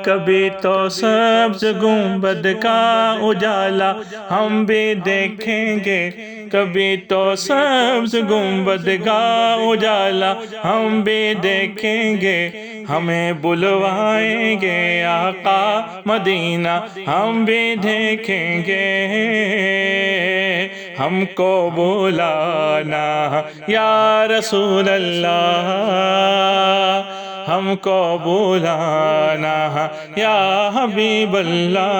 کبھی تو سبز گنبد کا اجالا ہم بھی دیکھیں گے، کبھی تو سبز گنبد کا اجالا ہم بھی دیکھیں گے، ہمیں بلوائیں گے آقا مدینہ ہم بھی دیکھیں گے، ہم کو بلانا یا رسول اللہ، ہم کو بلانا یا حبیب اللہ،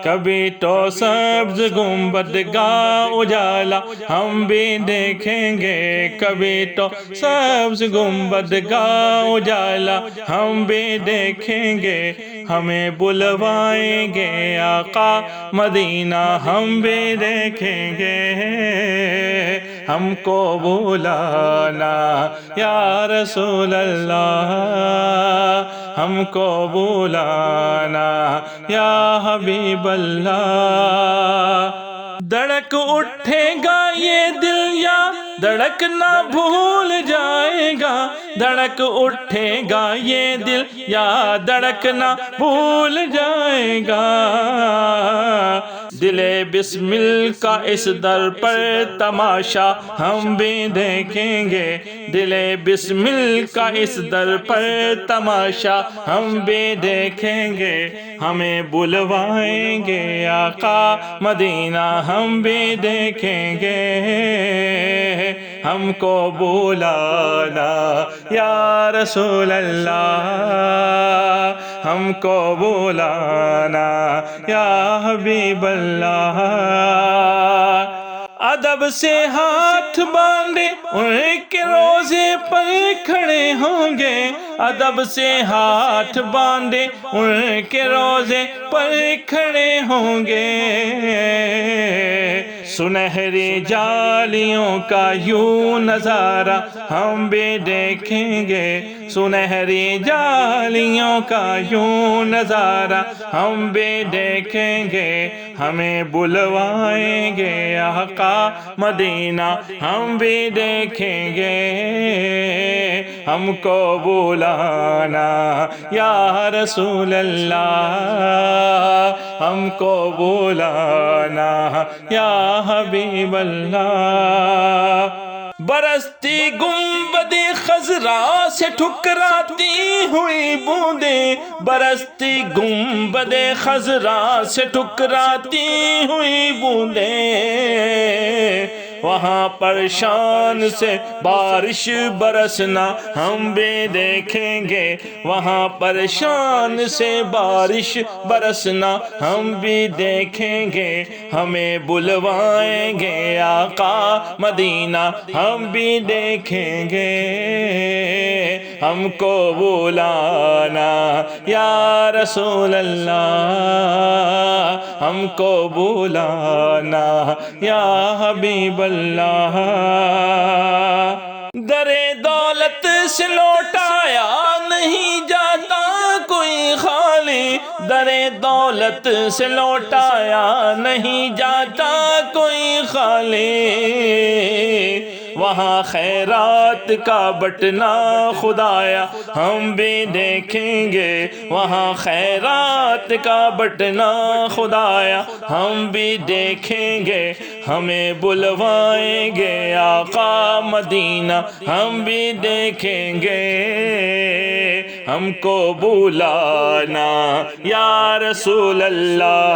کبھی تو سبز گنبد کا اجالا ہم بھی دیکھیں گے، کبھی تو سبز گنبد کا اجالا ہم بھی دیکھیں گے، ہمیں بلوائیں گے آقا مدینہ ہم بھی دیکھیں گے، ہم کو بلانا یا رسول اللہ، ہم کو بلانا یا حبیب اللہ، دھڑک اٹھے گا یہ دل یا دھڑکنا بھول جائے گا، دھڑک اٹھے گا یہ دل یا دھڑکنا بھول جائے گا، دل بسمل کا اس در پر تماشا ہم بھی دیکھیں گے، دل بسمل کا اس در پر تماشا ہم بھی دیکھیں گے، ہمیں بلوائیں گے آقا مدینہ ہم بھی دیکھیں گے، ہم کو بلانا یا رسول اللہ، ہم کو بلانا یا حبیب اللہ، ادب سے ہاتھ باندھے ان کے روزے پر کھڑے ہوں گے، ادب سے ہاتھ باندھے ان کے روزے پر کھڑے ہوں گے، سنہری جالیوں کا یوں نظارہ ہم بھی دیکھیں گے، سنہری جالیوں کا یوں نظارہ ہم بھی دیکھیں گے، ہمیں بلوائیں گے آقا مدینہ ہم بھی دیکھیں گے، ہم کو بلانا یا رسول اللہ، ہم کو بلانا یا حبیب اللہ، برستی گنبد خضرا سے ٹھکراتی ہوئی بوندیں، برستی گنبد خضرا سے ٹھکراتی ہوئی بوندیں، وہاں پر شان سے بارش برسنا ہم بھی دیکھیں گے، وہاں پر شان سے بارش برسنا ہم بھی دیکھیں گے، ہمیں بلوائیں گے آقا مدینہ ہم بھی دیکھیں گے، ہم کو بلانا یا رسول اللہ، ہم کو بلانا یا حبیب اللہ، در دولت سے لوٹایا نہیں جاتا کوئی خالی، در دولت سے لوٹایا نہیں جاتا کوئی خالی، وہاں خیرات کا بٹنا خدایا ہم بھی دیکھیں گے، وہاں خیرات کا بٹنا خدایا ہم بھی دیکھیں گے، ہمیں بلوائیں گے آقا مدینہ ہم بھی دیکھیں گے، ہم کو بلانا یا رسول اللہ،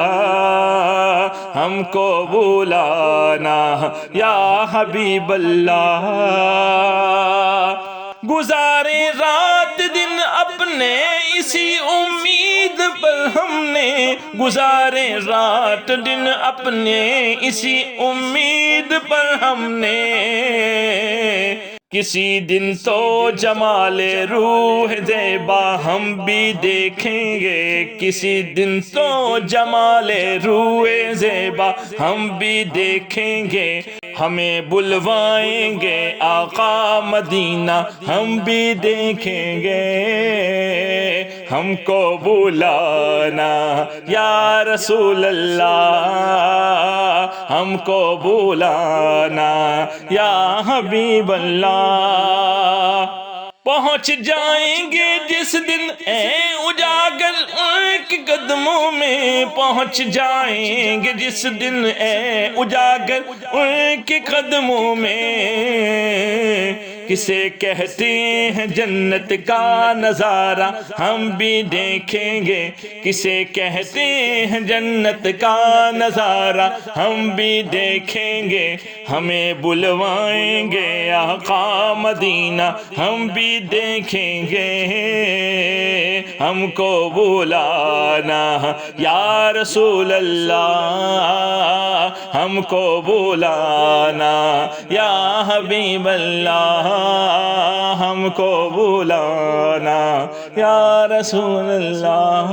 ہم کو بلانا یا حبیب اللہ، گزارے رات دن اپنے اسی امید پر ہم نے، گزارے رات دن اپنے اسی امید پر ہم نے، کسی دن تو جمال روح زیبا ہم بھی دیکھیں گے، کسی دن تو جمال روح زیبا ہم بھی دیکھیں گے، ہمیں بلوائیں گے آقا مدینہ ہم بھی دیکھیں گے، ہم کو بلانا یا رسول اللہ، ہم کو بلانا یا حبیب اللہ، پہنچ جائیں گے جس دن اے اجاگر ان کے قدموں میں، پہنچ جائیں گے جس دن اے اجاگر ان کے قدموں میں، کسے کہتے ہیں جنت کا نظارہ ہم بھی دیکھیں گے، کسے کہتے ہیں جنت کا نظارہ ہم بھی دیکھیں گے، ہمیں بلوائیں گے آقا مدینہ ہم بھی دیکھیں گے، ہم کو بلانا یا رسول اللہ، ہم کو بلانا یا حبیب اللہ، ہم کو بلانا یا رسول اللہ۔